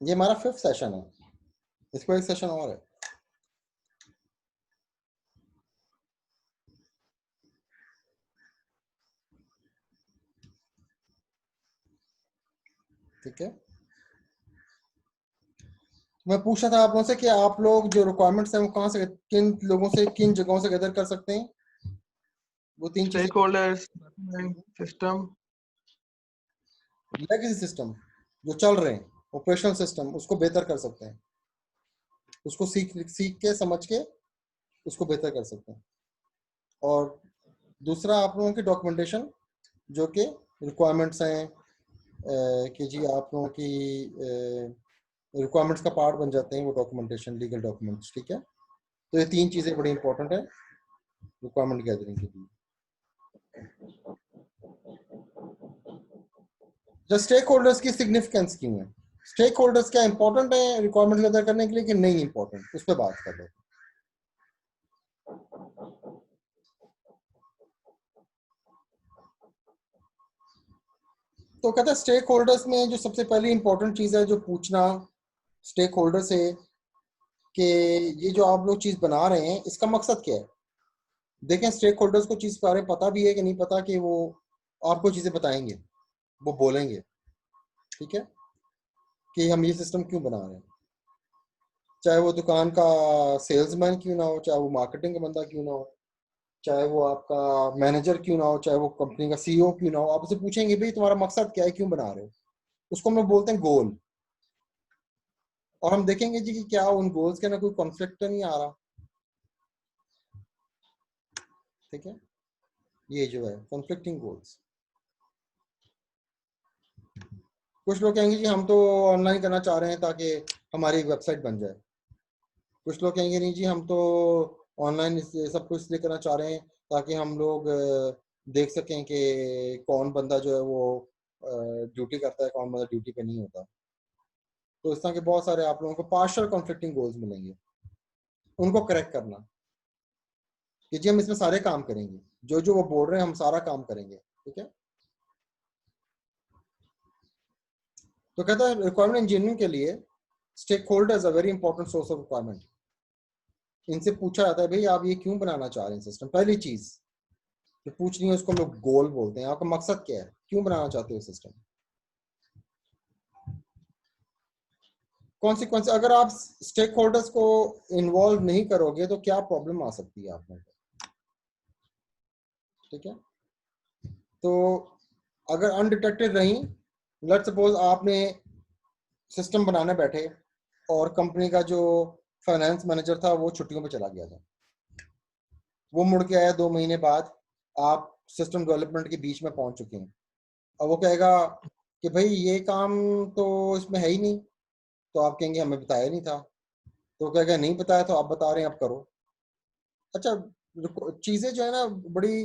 ये हमारा 5th session है, इसको एक सेशन और है। ठीक है, मैं पूछ रहा था आप लोगों से कि आप लोग जो रिक्वायरमेंट्स हैं वो कहाँ से, किन लोगों से, किन जगहों से गैदर कर सकते हैं? वो 3 चीजें। Stakeholders, system, legacy system जो चल रहे हैं, ऑपरेशनल सिस्टम, उसको बेहतर कर सकते हैं, उसको सीख सीख के समझ के उसको बेहतर कर सकते हैं। और दूसरा आप लोगों की डॉक्यूमेंटेशन, जो कि रिक्वायरमेंट्स हैं कि जी आप लोगों की रिक्वायरमेंट्स का पार्ट बन जाते हैं वो डॉक्यूमेंटेशन, लीगल डॉक्यूमेंट्स। ठीक है, तो ये 3 चीज़ें बड़ी इंपॉर्टेंट है रिक्वायरमेंट गैदरिंग के लिए। जो स्टेक होल्डर्स की सिग्निफिकेंस क्यों है, स्टेक होल्डर्स क्या इंपॉर्टेंट है रिक्वायरमेंट गैदर करने के लिए कि नहीं इंपॉर्टेंट, उस पर बात कर लेते हैं। तो कहते हैं स्टेक होल्डर्स में जो सबसे पहली इंपॉर्टेंट चीज़ है जो पूछना स्टेक होल्डर से कि ये जो आप लोग चीज़ बना रहे हैं इसका मकसद क्या है। देखें, स्टेक होल्डर्स को चीज़ के बारे में पता भी है कि नहीं पता, कि वो आपको चीज़ें बताएंगे, वो बोलेंगे। ठीक है, कि हम ये सिस्टम क्यों बना रहे हैं, चाहे वो दुकान का सेल्समैन क्यों ना हो, चाहे वो मार्केटिंग का बंदा क्यों ना हो, चाहे वो आपका मैनेजर क्यों ना हो, चाहे वो कंपनी का सीईओ क्यों ना हो, आप उसे पूछेंगे भाई तुम्हारा मकसद क्या है, क्यों बना रहे हो। उसको हम लोग बोलते हैं गोल। और हम देखेंगे जी कि क्या उन गोल्स के ना कोई कॉन्फ्लिक्ट तो नहीं आ रहा। ठीक है, ये जो है कॉन्फ्लिक्टिंग गोल्स। कुछ लोग कहेंगे जी हम तो ऑनलाइन करना चाह रहे हैं ताकि हमारी वेबसाइट बन जाए। कुछ लोग कहेंगे नहीं जी हम तो ऑनलाइन सब कुछ इसलिए करना चाह रहे हैं ताकि हम लोग देख सकें कि कौन बंदा जो है वो ड्यूटी करता है, कौन बंदा ड्यूटी पे नहीं होता। तो इस तरह के बहुत सारे आप लोगों को पार्शियल कॉन्फ्लिक्टिंग गोल्स मिलेंगे, उनको करेक्ट करना कि जी हम इसमें सारे काम करेंगे, जो जो वो बोल रहे हैं हम सारा काम करेंगे। ठीक है, तो कहता है रिक्वायरमेंट इंजीनियरिंग के लिए stakeholders a very important source of requirement. इनसे पूछा जाता है भाई आप ये क्यों बनाना चाह रहे हैं सिस्टम। पहली चीज जो पूछनी है उसको हम लोग गोल बोलते हैं, आपका मकसद क्या है, क्यों बनाना चाहते हो सिस्टम। कॉन्सिक्वेंस, अगर आप स्टेक होल्डर्स को इन्वॉल्व नहीं करोगे तो क्या प्रॉब्लम आ सकती है आप लोगों को। ठीक है, तो अगर अनडिटेक्टेड रही, लेट्स सपोज आपने सिस्टम बनाने बैठे और कंपनी का जो फाइनेंस मैनेजर था वो छुट्टियों पे चला गया था, वो मुड़ के आया 2 महीने बाद, आप सिस्टम डेवलपमेंट के बीच में पहुंच चुके हैं। अब वो कहेगा कि भाई ये काम तो इसमें है ही नहीं, तो आप कहेंगे हमें बताया नहीं था। तो कहेगा नहीं बताया तो आप बता रहे हैं, आप करो। अच्छा, चीज़ें जो है ना बड़ी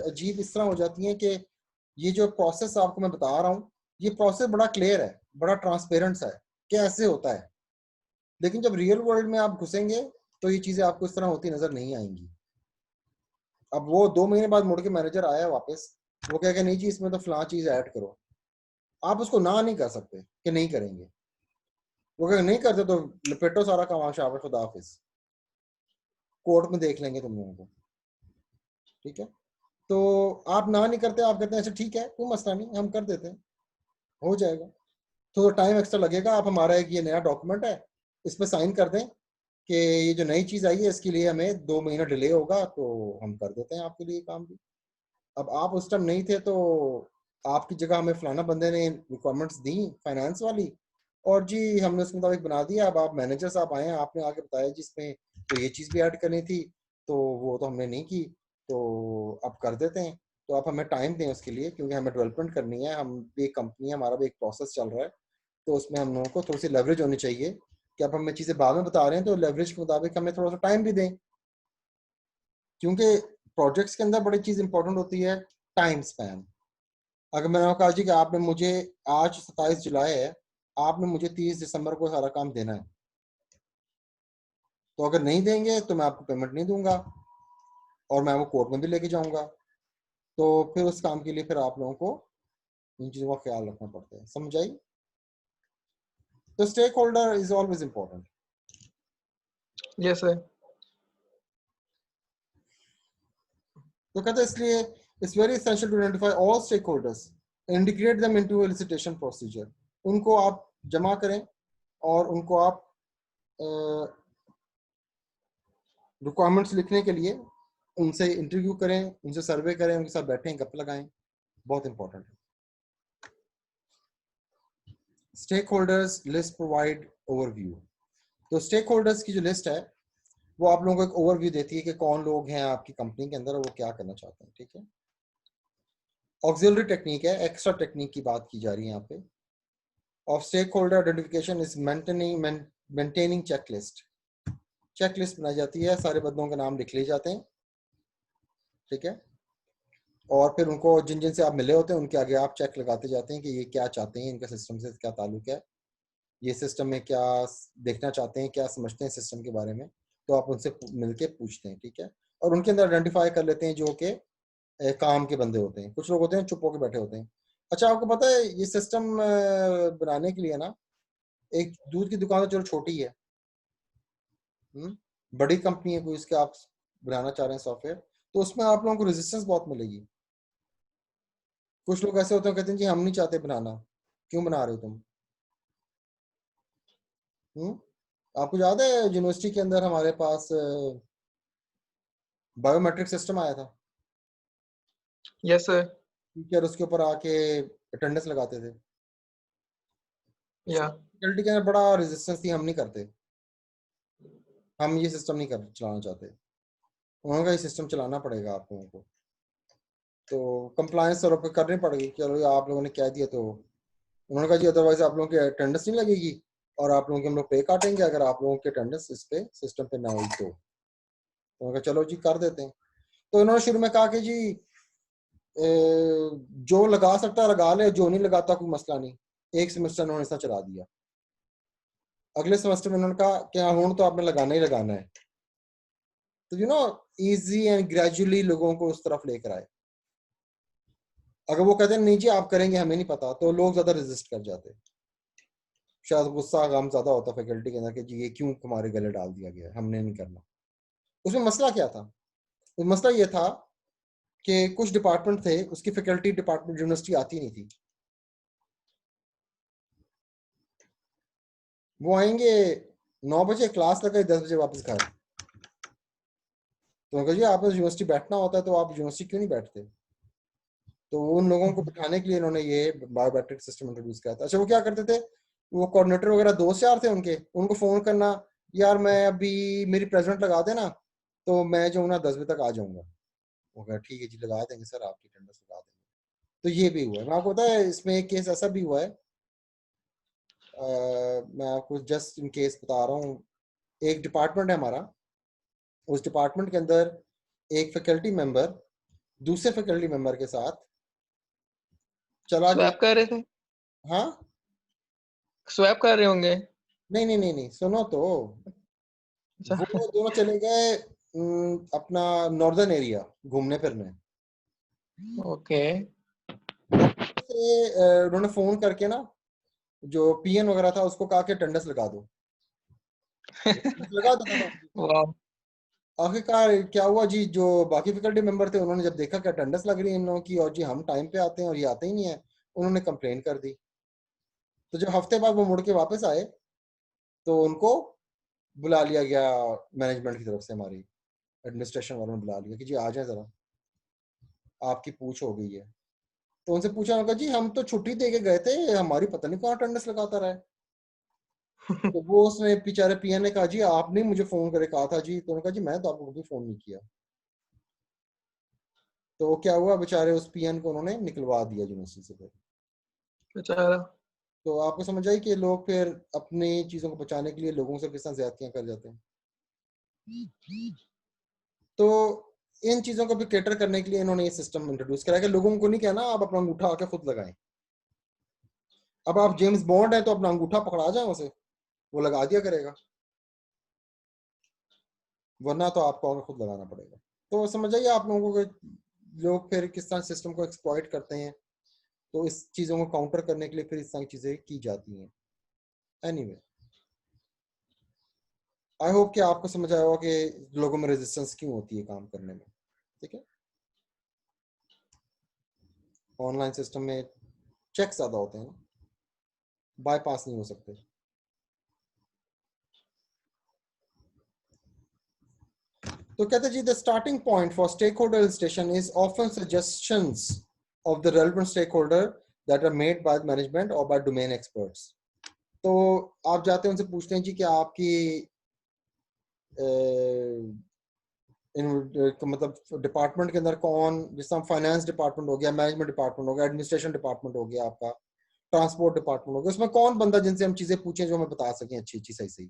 अजीब इस तरह हो जाती हैं कि ये जो प्रोसेस आपको मैं बता रहा हूँ ये प्रोसेस बड़ा क्लियर है, बड़ा ट्रांसपेरेंट सा है कि ऐसे होता है, लेकिन जब रियल वर्ल्ड में आप घुसेंगे तो ये चीज़ें आपको इस तरह होती नजर नहीं आएंगी। अब वो 2 महीने बाद मुड़ के मैनेजर आया वापस, वो कहेगा नहीं जी इसमें तो फलां चीज़ ऐड करो, आप उसको ना नहीं कर सकते कि नहीं करेंगे। वो कहेगा नहीं करते तो लपेटो सारा काम, शाबाश खुदा हाफिज, कोर्ट में देख लेंगे तुम लोगों को। ठीक है, तो आप ना नहीं करते, आप कहते हैं अच्छा ठीक है कोई मसला नहीं हम कर देते हैं, हो जाएगा। तो टाइम एक्स्ट्रा लगेगा, आप हमारा एक ये नया डॉक्यूमेंट है इस पर साइन कर दें कि ये जो नई चीज़ आई है इसके लिए हमें 2 महीना डिले होगा, तो हम कर देते हैं आपके लिए काम भी। अब आप उस टाइम नहीं थे तो आपकी जगह हमें फलाना बंदे ने रिक्वायरमेंट्स दी फाइनेंस वाली, और जी हमने उसके मुताबिक बना दिया। अब आप मैनेजर साहब आए हैं, आपने आगे बताया जिसमें तो ये चीज़ भी ऐड करनी थी, तो वो तो हमने नहीं की, तो अब कर देते हैं। तो आप हमें टाइम दें उसके लिए, क्योंकि हमें डेवलपमेंट करनी है, हम भी एक कंपनी है, हमारा भी एक प्रोसेस चल रहा है, तो उसमें हम लोगों को थोड़ी सी लेवरेज होनी चाहिए कि अब हमें चीज़ें बाद में बता रहे हैं तो लेवरेज के मुताबिक हमें थोड़ा सा टाइम भी दें, क्योंकि प्रोजेक्ट्स के अंदर बड़ी चीज़ इंपॉर्टेंट होती है टाइम स्पैन। अगर मैंने कहा जी कि आपने मुझे आज 27 जुलाई है, आपने मुझे 30 दिसंबर को सारा काम देना है, तो अगर नहीं देंगे तो मैं आपको पेमेंट नहीं दूंगा और मैं वो कोर्ट में भी लेके जाऊंगा। तो फिर उस काम के लिए फिर आप लोगों को इन चीज़ों का ख्याल रखना पड़ता है। समझ आई? तो stakeholder is always important. Yes, sir. तो कहते हैं इसलिए it's very essential to identify all stakeholders, integrate them into elicitation procedure. उनको आप जमा करें और उनको आप रिक्वायरमेंट्स लिखने के लिए उनसे इंटरव्यू करें, उनसे सर्वे करें, उनके साथ बैठें, गप लगाएं. बहुत इंपॉर्टेंट है. Stakeholders list provide overview. तो स्टेक होल्डर्स की जो लिस्ट है वो आप लोगों को एक ओवरव्यू देती है कि कौन लोग हैं आपकी कंपनी के अंदर और वो क्या करना चाहते हैं. ठीक है. ऑक्सिलरी टेक्निक है, एक्स्ट्रा टेक्निक की बात की जा रही है यहाँ पे. Of stakeholder identification is maintaining checklist. Checklist बनाई जाती है, सारे बंदों के नाम लिख लिए जाते हैं. ठीक है. और फिर उनको जिन जिन से आप मिले होते हैं उनके आगे आप चेक लगाते जाते हैं कि ये क्या चाहते हैं, इनका सिस्टम से क्या ताल्लुक है, ये सिस्टम में क्या देखना चाहते हैं, क्या समझते हैं सिस्टम के बारे में. तो आप उनसे मिलके पूछते हैं. ठीक है. और उनके अंदर आइडेंटिफाई कर लेते हैं जो कि काम के बंदे होते हैं. कुछ लोग होते हैं चुप होकर बैठे होते हैं. अच्छा, आपको पता है ये सिस्टम बनाने के लिए ना, एक दूध की दुकान तो चलो छोटी है, बड़ी कंपनी है कोई, इसके आप बनाना चाह रहे हैं सॉफ्टवेयर, तो उसमें आप लोगों को रेजिस्टेंस बहुत मिलेगी. कुछ लोग ऐसे होते हैं कहते हैं जी हम नहीं चाहते बनाना. क्यों बना रहे हो तुम? आपको याद है यूनिवर्सिटी के अंदर हमारे पास बायोमेट्रिक सिस्टम आया था. Yes, sir. टीचर उसके ऊपर आके अटेंडेंस लगाते थे. Yeah. फैकल्टी के अंदर बड़ा रेजिस्टेंस थी, हम नहीं करते, हम ये सिस्टम नहीं कर चलाना चाहते. उन्होंने कहा ये सिस्टम चलाना पड़ेगा आप लोगों को. तो कंप्लायंस तौर पर करनी पड़ेगी. चलो आप लोगों ने कह दिया तो उन्होंने कहा जी अदरवाइज आप लोगों की अटेंडेंस नहीं लगेगी और आप लोगों के हम लोग पे काटेंगे अगर आप लोगों की अटेंडेंस इस पे सिस्टम पे ना हुई तो. उन्होंने कहा चलो जी कर देते हैं. तो इन्होंने शुरू में कहा कि जी जो लगा सकता लगा ले, जो नहीं लगाता कोई मसला नहीं. एक सेमेस्टर उन्होंने ऐसा चला दिया. अगले सेमेस्टर में उन्होंने कहा कि हाँ हूं तो आपने लगाना ही लगाना है. तो इजी एंड ग्रेजुअली लोगों को उस तरफ लेकर आए. अगर वो कहते हैं नहीं जी आप करेंगे हमें नहीं पता, तो लोग ज्यादा रेजिस्ट कर जाते. शायद गुस्सा गम ज्यादा होता फैकल्टी के अंदर कि जी ये क्यों हमारे गले डाल दिया गया, हमने नहीं करना. उसमें मसला क्या था? मसला ये था कि कुछ डिपार्टमेंट थे, उसकी फैकल्टी डिपार्टमेंट यूनिवर्सिटी आती नहीं थी. वो आएंगे 9 बजे, क्लास लगाई 10 बजे वापस घर. तो उन्होंने कहा जी आपने यूनिवर्सिटी बैठना होता है तो आप यूनिवर्सिटी क्यों नहीं बैठते? तो उन लोगों को बिठाने के लिए इन्होंने ये बायोमेट्रिक सिस्टम इंट्रोड्यूस किया था. अच्छा, वो क्या करते थे, वो कोऑर्डिनेटर वगैरह दोस्त यार थे उनके, उनको फोन करना, यार मैं अभी मेरी प्रेजेंट लगा देना तो मैं जो ना 10 बजे तक आ जाऊंगा. वो कहा ठीक है जी लगा देंगे सर, आपकी अटेंडेंस लगा देंगे. तो ये भी हुआ है. मैं आपको पता है इसमें एक केस ऐसा भी हुआ है. मैं आपको जस्ट इन केस बता रहा हूँ. एक डिपार्टमेंट है हमारा, उस डिपार्टमेंट के अंदर एक फैकल्टी मेंबर दूसरे फैकल्टी मेंबर के साथ चला गया. स्वैप कर रहे थे? हाँ. स्वैप कर रहे होंगे. नहीं नहीं नहीं नहीं, सुनो तो. वो अच्छा. दोनों चले गए अपना नॉर्दर्न एरिया घूमने फिरने. ओके. से उन्होंने फोन करके ना जो पीएन वगैरह था उसको कहा कि अटेंडेंस लगा दो. लगा देता था. वाह. आखिरकार क्या हुआ जी, जो बाकी फैकल्टी मेंबर थे उन्होंने जब देखा कि अटेंडेंस लग रही है इन लोगों की और जी हम टाइम पे आते हैं और ये आते ही नहीं है, उन्होंने कंप्लेन कर दी. तो जब हफ्ते बाद वो मुड़ के वापस आए तो उनको बुला लिया गया मैनेजमेंट की तरफ से, हमारी एडमिनिस्ट्रेशन वालों ने बुला लिया कि जी आ जाए जरा, आपकी पूछ हो गई है. तो उनसे पूछा, उन्होंने कहा जी हम तो छुट्टी दे के गए थे, हमारी पता नहीं कौन अटेंडेंस लगाता रहा है. तो वो उसने बेचारे पीएन ने कहा जी आपने मुझे फोन करके कहा था जी. तो उन्होंने कहा जी मैं तो आपको कभी फोन नहीं किया. तो क्या हुआ, बेचारे उस पीएन को उन्होंने निकलवा दिया यूनिवर्सिटी से. फिर बेचारा. तो आपको समझ आई कि लोग फिर अपनी चीजों को बचाने के लिए लोगों से किस तरह ज्यादतियां कर जाते हैं. तो इन चीजों को भी कैटर करने के लिए इन्होंने ये सिस्टम इंट्रोड्यूस करा कि लोगों को नहीं कहना आप अपना अंगूठा आके खुद लगाएं. अब आप जेम्स बॉन्ड है तो अपना अंगूठा पकड़ा जाए उसे, वो लगा दिया करेगा, वरना तो आपको आगे खुद लगाना पड़ेगा. तो समझ आइए आप लोगों को लोग फिर किस तरह सिस्टम को एक्सप्लॉइट करते हैं. तो इस चीज़ों को काउंटर करने के लिए फिर इस तरह की चीज़ें की जाती हैं. एनीवे आई होप कि आपको समझ आया होगा कि लोगों में रेजिस्टेंस क्यों होती है काम करने में, ठीक है। ऑनलाइन सिस्टम में चेक ज्यादा होते हैं, बाईपास नहीं हो सकते। तो कहते हैं जी the starting point for stakeholder registration is often suggestions of the relevant stakeholder that are made by management और बाय डोमेन एक्सपर्ट्स। तो आप जाते हैं उनसे पूछते हैं जी कि आपकी मतलब डिपार्टमेंट के अंदर कौन, जिस फाइनेंस डिपार्टमेंट हो गया, मैनेजमेंट डिपार्टमेंट हो गया, एडमिनिस्ट्रेशन डिपार्टमेंट हो गया, आपका ट्रांसपोर्ट डिपार्टमेंट हो गया, उसमें कौन बंदा जिनसे हम चीजें पूछें जो हमें बता सकें अच्छी अच्छी सही सही।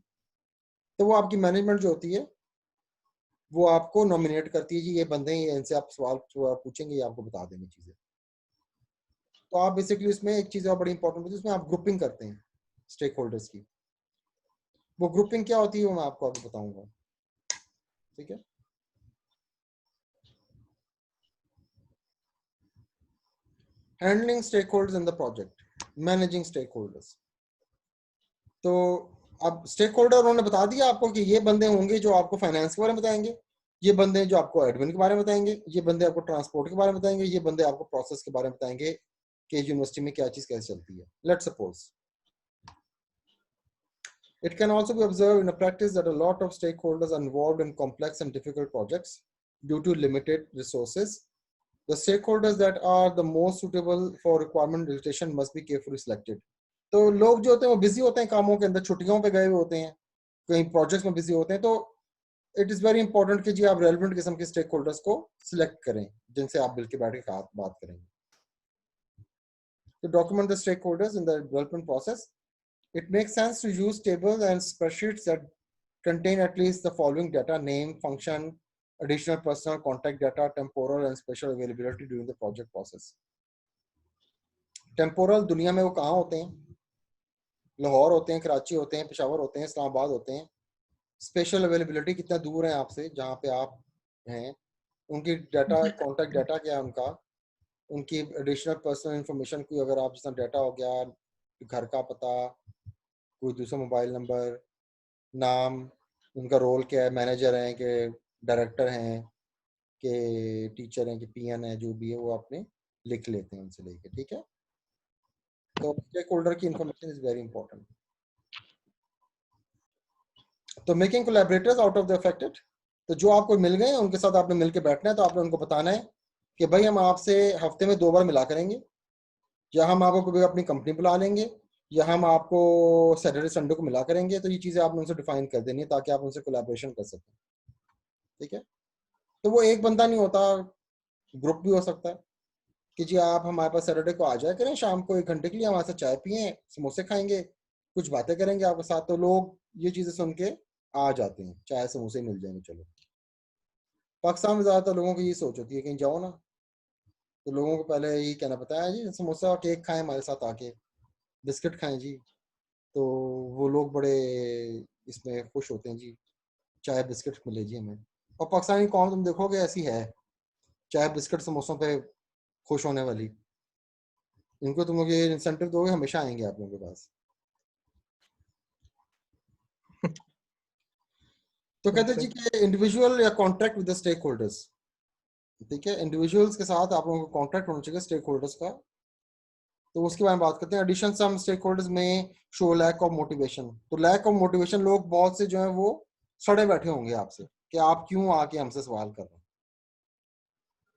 तो वो आपकी मैनेजमेंट जो होती है वो आपको नॉमिनेट करती है जी ये बंदे हैं, इनसे आप सवाल पूछेंगे, ये आपको बता देंगे चीजें। तो आप बेसिकली उसमें एक चीज और बड़ी इंपॉर्टेंट होती है, उसमें आप ग्रुपिंग करते हैं स्टेक होल्डर्स की। वो ग्रुपिंग क्या होती है वो मैं आपको अभी बताऊंगा, ठीक है। Handling stakeholders in the project, managing stakeholders. तो अब स्टेक होल्डर उन्होंने बता दिया आपको कि ये बंदे होंगे जो आपको फाइनेंस के बारे में बताएंगे, ये बंदे जो आपको एडमिन के बारे में बताएंगे, ये बंदे आपको ट्रांसपोर्ट के बारे में बताएंगे, ये बंदे आपको प्रोसेस के बारे में बताएंगे कि यूनिवर्सिटी में क्या चीज कैसे चलती है। Let's suppose it can also be observed in a practice that a lot of stakeholders are involved in complex and difficult projects due to limited resources. The stakeholders that are the most suitable for requirement registration must be carefully selected. तो लोग जो होते हैं वो busy होते हैं कामों के अंदर, छुट्टियों पे गए हुए होते हैं, कहीं प्रोजेक्ट्स में बिजी होते हैं। तो इट इज वेरी इंपॉर्टेंट कि जी आप रेलेवेंट किस्म के स्टेक होल्डर्स को सिलेक्ट करें जिनसे आप मिलकर बैठ के बात करेंगे। तो document the stakeholders in the development process. It makes sense to use tables and spreadsheets that contain at least the following data: name, function, additional personal contact data, temporal and special availability during the project process. Temporal दुनिया में वो कहाँ होते हैं? लाहौर होते हैं, कराची होते हैं, पेशावर होते हैं, इस्लामाबाद होते हैं। स्पेशल अवेलेबिलिटी कितना दूर है आपसे जहाँ पे आप हैं, उनकी डाटा कॉन्टैक्ट डाटा क्या है उनका, उनकी एडिशनल पर्सनल इंफॉर्मेशन कोई अगर आप जितना डाटा हो गया, घर का पता, कोई दूसरा मोबाइल नंबर, नाम, उनका रोल क्या है, मैनेजर हैं कि डायरेक्टर हैं कि टीचर हैं कि पीएन है, जो भी है वो आपने लिख लेते हैं उनसे लेके, ठीक है। तो स्टेक होल्डर की इंफॉर्मेशन इज वेरी इंपॉर्टेंट। तो making collaborators out of the affected, तो जो आपको मिल गए उनके साथ आपने मिलकर बैठना है। तो आपने उनको बताना है कि भाई हम आपसे हफ्ते में 2 बार मिला करेंगे, या हम आपको कभी अपनी कंपनी बुला लेंगे, या हम आपको सैटरडे संडे को मिला करेंगे। तो ये चीज़ें आपने उनसे डिफाइन कर देनी है ताकि आप उनसे कोलैबोरेशन कर सकें, ठीक है। तो वो एक बंदा नहीं होता, ग्रुप भी हो सकता है कि जी आप हमारे पास सैटरडे को आ जाया करें, शाम को 1 घंटे के लिए हमारे साथ चाय पिए, समोसे खाएंगे, कुछ बातें करेंगे आपके साथ। तो लोग ये चीज़ें सुन के आ जाते हैं, चाय समोसे मिल जाएंगे चलो। पाकिस्तान में ज़्यादातर लोगों की ये सोच होती है कहीं जाओ ना तो लोगों को पहले यही कहना पड़ता है जी समोसा केक खाएं हमारे साथ आके, बिस्किट खाएं जी। तो वो लोग बड़े इसमें खुश होते हैं जी, चाय बिस्किट मिले जी हमें। और पाकिस्तानी कौम तुम देखोगे ऐसी है, चाय बिस्किट समोसों पे खुश होने वाली। इनको तुम लोग ये इंसेंटिव दोगे हमेशा आएंगे आप लोगों के पास। तो कहते हैं जी कि इंडिविजुअल या contract with the stakeholders, ठीक है। इंडिविजुअल्स के साथ आप लोगों को कॉन्ट्रैक्ट होना चाहिए स्टेक होल्डर्स का। तो उसके बारे में बात करते हैं। एडिशन सम स्टेक होल्डर्स में शो लैक ऑफ मोटिवेशन। तो लैक ऑफ मोटिवेशन, लोग बहुत से जो है वो सड़े बैठे होंगे आपसे कि आप क्यों आके हमसे सवाल कर रहे हैं।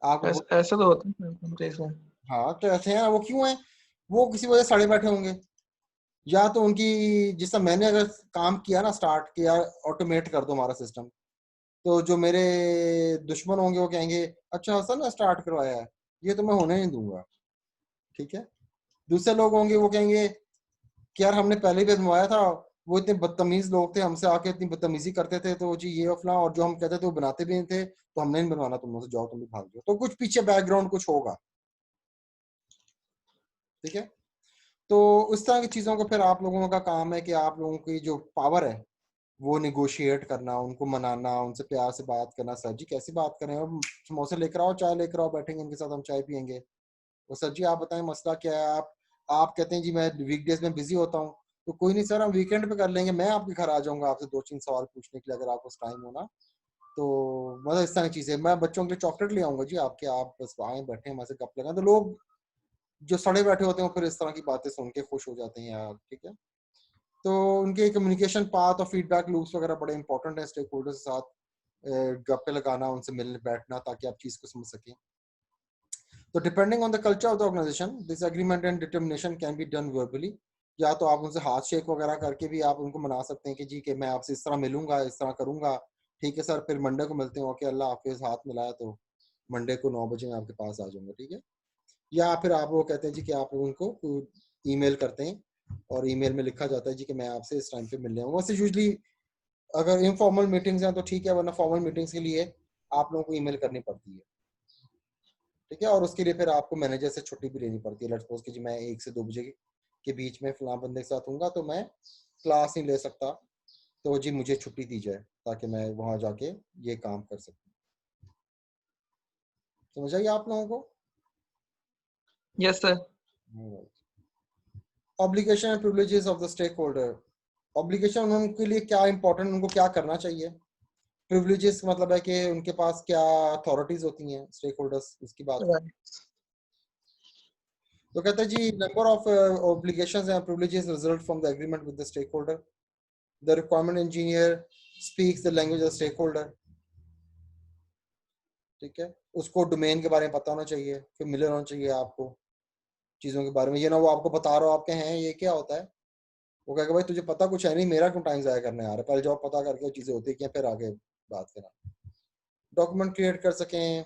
आपको ऐसा तो होता है कंपनीज में। हाँ तो ऐसे हैं वो क्यों है, वो किसी वजह से सड़े बैठे होंगे। या तो उनकी जिस तरह मैंने अगर काम किया ना, स्टार्ट किया ऑटोमेट कर दो हमारा सिस्टम, तो जो मेरे दुश्मन होंगे वो कहेंगे अच्छा हसन ने स्टार्ट करवाया है, ये तो मैं होने नहीं दूंगा, ठीक है। दूसरे लोग होंगे वो कहेंगे कि यार हमने पहले भी बनवाया था, वो इतने बदतमीज लोग थे, हमसे आके इतनी बदतमीजी करते थे, तो जी ये फला, और जो हम कहते थे वो बनाते भी नहीं थे, तो हमने नहीं बनवाना तुम लोग से, जाओ तुम भी भाग जाओ। तो कुछ पीछे बैकग्राउंड कुछ होगा, ठीक है। तो उस तरह की चीजों का फिर आप लोगों का काम है कि आप लोगों की जो पावर है वो निगोशिएट करना, उनको मनाना, उनसे प्यार से बात करना। सर जी कैसी बात करें, अब समोसे लेकर आओ, चाय लेकर आओ, बैठेंगे इनके साथ हम चाय पियेंगे। वो सर जी आप बताएं मसला क्या है। आप कहते हैं जी मैं वीकडेज में बिजी होता हूँ, तो कोई नहीं सर, हम वीकेंड पे कर लेंगे, मैं आपके घर आ जाऊंगा आपसे 2-3 सवाल पूछने के लिए अगर आपको टाइम हो ना। तो मतलब इस तरह की चीजें, मैं बच्चों के लिए चॉकलेट ले आऊंगा जी आपके, आप बस आए बैठे हमारे से गप लगाएं। तो लोग जो सड़े बैठे होते हैं फिर इस तरह की बातें सुन के खुश हो जाते हैं यार, ठीक है। तो उनके कम्युनिकेशन पाथ और फीडबैक लूप्स वगैरह बड़े इंपॉर्टेंट है, स्टेक होल्डर्स के साथ गप्पे लगाना, उनसे मिलने बैठना ताकि आप चीज को समझ सकें। तो depending on the culture of the organization, this agreement and determination can be done verbally, या तो आप उनसे हाथ शेक वगैरह करके भी आप उनको मना सकते हैं कि जी कि मैं आपसे इस तरह मिलूंगा, इस तरह करूंगा, ठीक है सर, फिर मंडे को मिलते हैं, ओके अल्लाह हाफिज, हाथ मिलाया तो मंडे को 9 बजे मैं आपके पास आ जाऊंगा, ठीक है। या फिर आप वो कहते हैं जी कि आप उनको ईमेल करते हैं और ईमेल में लिखा जाता है जी कि मैं आपसे इस टाइम पे मिलने आऊंगा। वैसे यूजली अगर इनफॉर्मल मीटिंग्स हैं तो ठीक है, वरना फॉर्मल मीटिंग्स के लिए आप लोगों को ईमेल करनी पड़ती है, ठीक है। और उसके लिए फिर आपको मैनेजर से छुट्टी भी लेनी पड़ती है। लेट्स सपोज कि जी मैं 1 से 2 बजे के बीच में फलां बंदे के साथ हूँगा तो मैं क्लास नहीं ले सकता, तो जी मुझे छुट्टी दी जाए ताकि मैं वहाँ जाके ये काम कर सकूँ। समझ आइए आप लोगों को? Yes sir. Obligation and privileges of the stakeholder. Obligation उनके लिए क्या इंपॉर्टेंट, उनको क्या करना चाहिए। प्रिविलेजेस मतलब है कि उनके पास क्या अथॉरिटीज होती हैं स्टेक होल्डर्स, उसकी बात करें। तो कहते हैं जी number of obligations and privileges result from the agreement with the stakeholder. The requirement engineer speaks the language of stakeholder, ठीक है। उसको डोमेन के बारे में पता होना चाहिए, फेमिलियर होना चाहिए आपको चीज़ों के बारे में। ये ना वो आपको बता रहा हो आपके हैं ये क्या होता है, वो कहेगा भाई तुझे पता कुछ है नहीं, मेरा क्यों टाइम ज़ाया करने आ रहा है, पहले जॉब पता करके वो चीज़ें होती क्या, फिर आगे बात करना। डॉक्यूमेंट क्रिएट कर सकें,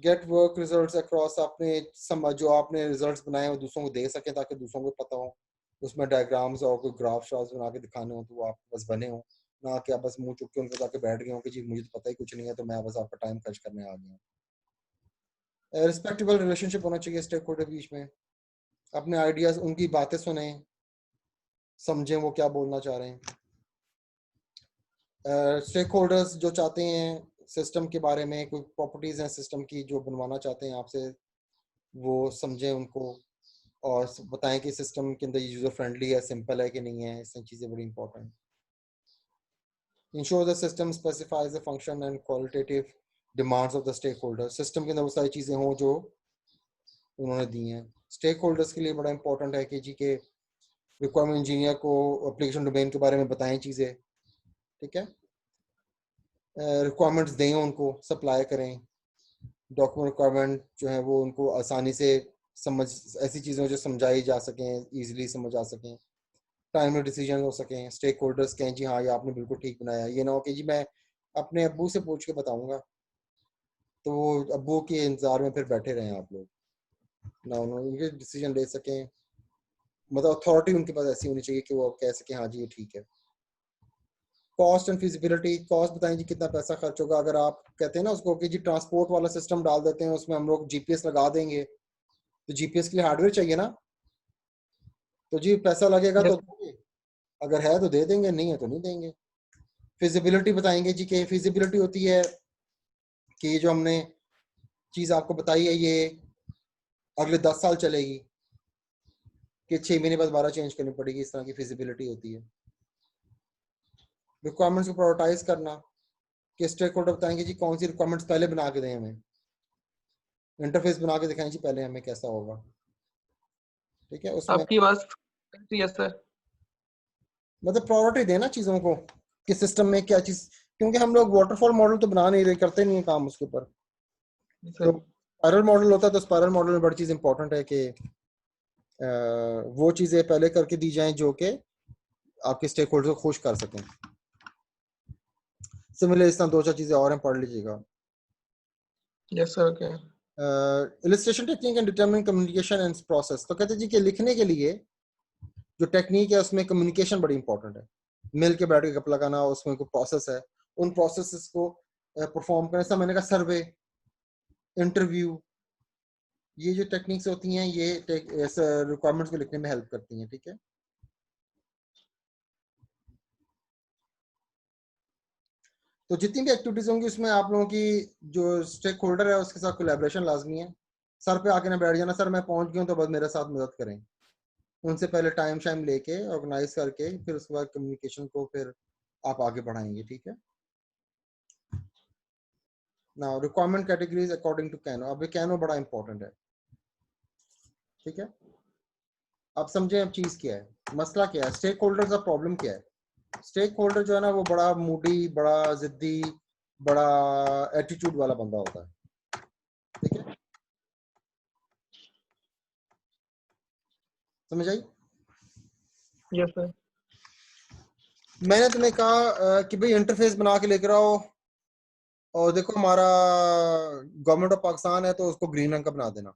गेट वर्क रिजल्ट्स अक्रॉस, अपने समझ जो आपने रिजल्ट्स बनाए वो दूसरों को दे सकें ताकि दूसरों को पता हो। उसमें डायग्राम्स और कोई ग्राफ श्राफ्स बना के दिखाने हो तो वो आप बस बने हो, ना कि आप बस मुंह चुप के उनको जाके बैठ गए हो कि जी मुझे तो पता ही कुछ नहीं है तो मैं बस आपका टाइम खर्च करने आ गया हूँ। रिस्पेक्टेबल रिलेशनशिप होना चाहिए स्टेक होल्डर के बीच में, अपने आइडियाज उनकी बातें सुने, समझें वो क्या बोलना चाह रहे हैं। स्टेक होल्डर्स जो चाहते हैं सिस्टम के बारे में, कोई प्रॉपर्टीज हैं सिस्टम की जो बनवाना चाहते हैं आपसे, वो समझें उनको और बताएं कि सिस्टम के अंदर यूजर फ्रेंडली है, सिंपल है कि नहीं है, ऐसी चीज़ें बड़ी important. Ensure the system specifies the function and qualitative demands of the stakeholder, system के अंदर वो सारी चीज़ें हों जो उन्होंने दी हैं। स्टेक होल्डर्स के लिए बड़ा इंपॉर्टेंट है कि जी के रिक्वायरमेंट इंजीनियर को एप्लीकेशन डोमेन के बारे में बताएं चीज़ें, ठीक है। रिक्वायरमेंट्स दें उनको, सप्लाई करें, डॉक्यूमेंट रिक्वायरमेंट जो है वो उनको आसानी से समझ, ऐसी चीज़ें जो समझाई जा सकें, ईजिली समझ आ सकें, टाइमली डिसीजन हो सकें। स्टेक होल्डर्स कहें जी हाँ ये आपने बिल्कुल ठीक बनाया, ये ना हो कि जी मैं अपने अब्बू से पूछ के बताऊंगा तो वो अब्बू के इंतजार में फिर बैठे रहें आप लोग, ना उनके डिसीजन ले सकें। मतलब अथॉरिटी उनके पास ऐसी होनी चाहिए कि वो कह सके हाँ जी ये ठीक है। कॉस्ट एंड फिजिबिलिटी, कॉस्ट बताएं जी कितना पैसा खर्च होगा। अगर आप कहते हैं ना उसको कि जी ट्रांसपोर्ट वाला सिस्टम डाल देते हैं उसमें हम लोग जीपीएस लगा देंगे, तो जीपीएस के लिए हार्डवेयर चाहिए ना, तो जी पैसा लगेगा तो यस। देंगे, अगर है तो दे देंगे, नहीं है तो नहीं देंगे। फिजिबिलिटी बताएंगे जी कि फिजिबिलिटी होती है कि ये जो हमने चीज़ आपको बताई है ये अगले 10 साल चलेगी कि 6 महीने बाद दोबारा चेंज करनी पड़ेगी, इस तरह की फिजिबिलिटी होती है। रिक्वायरमेंट्स को प्रायोरिटाइज करना कि स्टेक होल्डर बताएंगे जी कौन सी रिक्वायरमेंट्स पहले बना के दें, हमें इंटरफेस बना के दिखाएं जी पहले हमें कैसा होगा, ठीक है। उसमें आपकी बात यस सर। मतलब प्रायोरिटी देना चीज़ों को कि सिस्टम में क्या चीज़, क्योंकि हम लोग वाटरफॉल मॉडल तो बना नहीं रहे, करते नहीं है काम उसके ऊपर। तो सर स्पाइरल मॉडल होता है तो स्पाइरल मॉडल में बड़ी चीज़ इंपॉर्टेंट है कि वो चीज़ें पहले करके दी जाएं जो कि आपके स्टेक होल्डर को खुश कर सकें। सिमिलर इस तरह 2-4 चीज़ें और हैं, पढ़ लीजिएगा। Yes sir. Okay. Illustration technique and determine communication and process, तो कहते हैं जी कि लिखने के लिए जो टेक्निक है उसमें कम्युनिकेशन बड़ी इंपॉर्टेंट है, मिल के बैठ के गप लगाना, उसमें कोई प्रोसेस है, उन प्रोसेस को परफॉर्म करने से मैंने कहा सर्वे, इंटरव्यू, ये जो टेक्निक्स होती हैं ये रिक्वायरमेंट्स को लिखने में हेल्प करती हैं, ठीक है। तो जितनी भी एक्टिविटीज होंगी उसमें आप लोगों की जो स्टेक होल्डर है उसके साथ कोलैबोरेशन लाजमी है। सर पे आके ना बैठ जाना सर मैं पहुंच गया हूं तो बस मेरे साथ मदद करें, उनसे पहले टाइम शाइम लेके ऑर्गेनाइज करके फिर उसके बाद कम्युनिकेशन को फिर आप आगे बढ़ाएंगे, ठीक है। Now requirement categories according to Kano. अब ये कैनो बड़ा इंपॉर्टेंट है, ठीक है। आप समझे अब चीज क्या है, मसला क्या है, स्टेक होल्डर का प्रॉब्लम क्या है। स्टेक होल्डर जो है ना वो बड़ा मूडी, बड़ा जिद्दी, बड़ा एटीट्यूड वाला बंदा होता है, ठीक है। समझ आई? Yes sir. मैंने तुम्हें कहा कि भाई इंटरफेस बना के लेकर आओ, और देखो हमारा गवर्नमेंट ऑफ पाकिस्तान है तो उसको ग्रीन रंग का बना देना।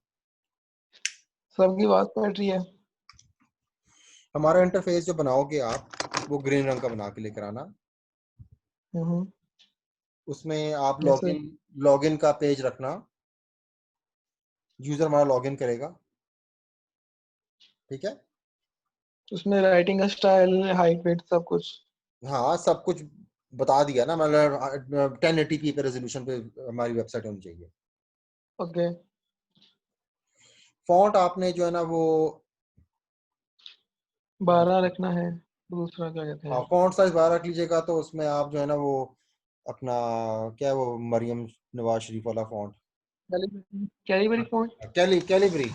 सबकी आवाज कट रही है। हमारा इंटरफेस जो बनाओगे आप वो ग्रीन रंग का बना के लेकर आना। हम्म। उसमें आप यस सर। लॉगिन का पेज रखना, यूजर हमारा लॉगिन करेगा, ठीक है। उसमें राइटिंग का स्टाइल, हाइट, वेट, सब कुछ। हाँ सब कुछ बता दिया ना, मतलब 1080p पे रेजोल्यूशन पे हमारी वेबसाइट होनी चाहिए। ओके। फॉन्ट आपने जो है ना वो 12 रखना है। दूसरा क्या कहते हैं? फॉन्ट साइज 12 रख लीजिएगा। तो उसमें आप जो है ना वो अपना क्या है वो मरियम नवाज शरीफ वाला फॉन्ट, कैलिबरी फॉन्ट। कैलिब्री,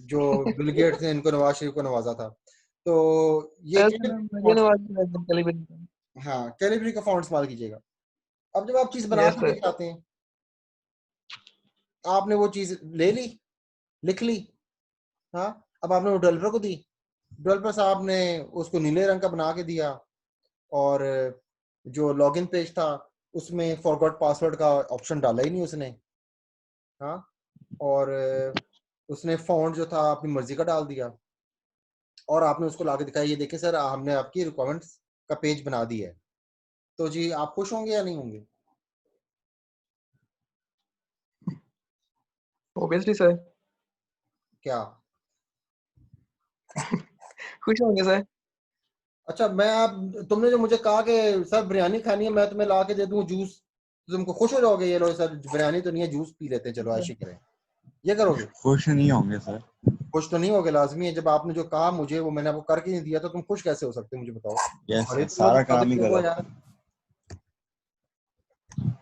जो बिल गेट्स ने इनको नवाज शरीफ को नवाजा था, तो ये ऐसा कैलिब्री मरियन फॉन्ट, आवाज में कैलिबरी। हाँ कैलिब्री का फॉन्ट इस्तेमाल कीजिएगा। अब जब आप चीज बना यस के सर। लेके आते हैं, आपने वो चीज ले ली, लिख ली, हाँ। अब आपने वो डेवलपर को दी, डेवलपर साहब ने उसको नीले रंग का बना के दिया, और जो लॉगिन पेज था उसमें फॉरगॉट पासवर्ड का ऑप्शन डाला ही नहीं उसने, हाँ। और उसने फॉन्ट जो था अपनी मर्जी का डाल दिया, और आपने उसको लाके दिखाया, ये देखें सर हमने आपकी रिक्वायरमेंट्स का पेज बना दिया है। तो जी आप खुश होंगे या नहीं होंगे? Obviously sir. क्या? खुश होंगे सर। अच्छा, मैं आप तुमने जो मुझे कहा कि सर बिरयानी खानी है, मैं तुम्हें ला के दे दूं जूस, तो तुमको खुश हो जाओगे, ये लो सर बिरयानी तो नहीं है, जूस पी लेते हैं, चलो ऐसे करें, ये करोगे? खुश नहीं होंगे सर। खुश तो नहीं होगे, लाजमी है। जब आपने जो कहा मुझे वो मैंने आपको करके नहीं दिया, तो तुम खुश कैसे हो सकते हो, मुझे बताओ। यस बड़े सर, तुम लोग सारा काम सादिक ही लोग हो गलत। यार।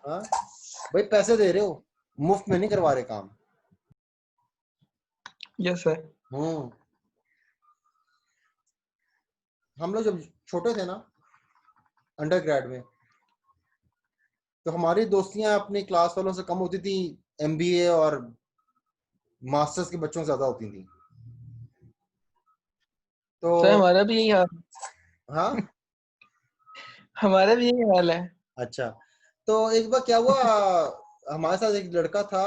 हाँ भाई, पैसे दे रहे हो, मुफ्त में नहीं करवा रहे काम। Yes sir. हम्म। हम लोग जब छोटे थे ना, अंडर ग्रेड में, तो हमारी दोस्तियां अपनी क्लास वालों से कम होती थी, एमबीए और मास्टर्स के बच्चों से ज्यादा होती थी। तो सर हमारा भी यही हाल। हाँ, हमारा भी यही हाल है। अच्छा। तो एक बार क्या हुआ, हमारे साथ एक लड़का था,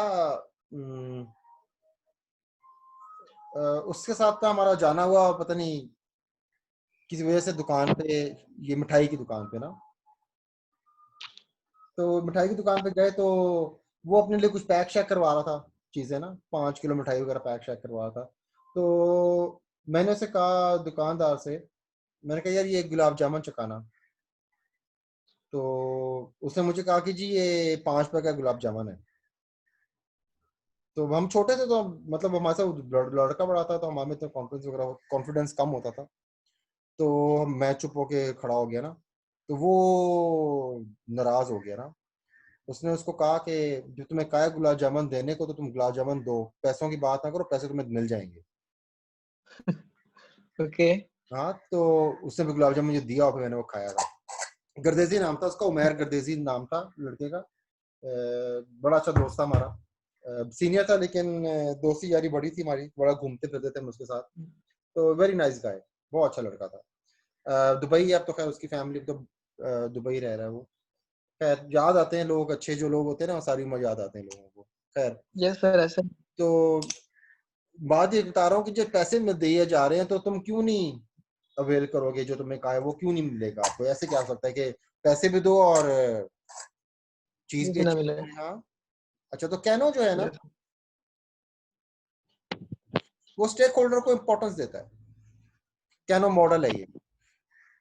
उसके साथ था हमारा जाना हुआ, पता नहीं किसी वजह से दुकान पे, ये मिठाई की दुकान पे ना, तो मिठाई की दुकान पे गए, तो वो अपने लिए कुछ पैक शैक करवा रहा था, चीजें ना, 5 किलो मिठाई वगैरह पैक शैक करवा रहा था। तो मैंने उसे कहा, दुकानदार से, मैंने कहा यार ये गुलाब जामुन चखाना। तो उसने मुझे कहा कि जी ये 5 रुपए का गुलाब जामुन है। तो हम छोटे थे, तो मतलब हमारे साथ लड़का बड़ा था, तो हमारे में तो कॉन्फिडेंस कम होता था। तो मैं चुप होके खड़ा हो गया ना, तो वो नाराज हो गया ना। उसने उसको कहा कि जो तुम्हें कहा है गुलाब जामुन देने को, तो तुम गुलाब जामुन दो, पैसों की बात ना करो, पैसे तुम्हें मिल जाएंगे। ओके। हाँ, तो उसने भी गुलाब जामुन मुझे दिया, और फिर मैंने वो खाया था। गर्देजी नाम था उसका, उमैर गर्देजी नाम था लड़के का। बड़ा अच्छा दोस्त था हमारा, सीनियर था, लेकिन दोस्ती यारी बड़ी थी हमारी, बड़ा घूमते फिरते थे हम उसके साथ। तो वेरी नाइस गाय, बहुत अच्छा लड़का था। दुबई है अब तो, खैर उसकी फैमिली तो दुबई रह रहा है वो। खैर याद आते हैं लोग अच्छे, जो लोग होते हैं ना सारी उम्र याद आते हैं लोगों को। खैर, यस सर ऐसा। तो बात ये बता रहा हूँ कि जो पैसे में दिए जा रहे हैं, तो तुम क्यों नहीं अवेल करोगे, जो तुम्हें कहा है वो क्यों नहीं मिलेगा आपको? ऐसे क्या हो सकता है कि पैसे भी दो और चीज भी मुझे ना अच्छी मिले। मिले? हाँ। अच्छा, तो कैनो जो है ना, यस। वो स्टेक होल्डर को इंपॉर्टेंस देता है। कैनो मॉडल है ये,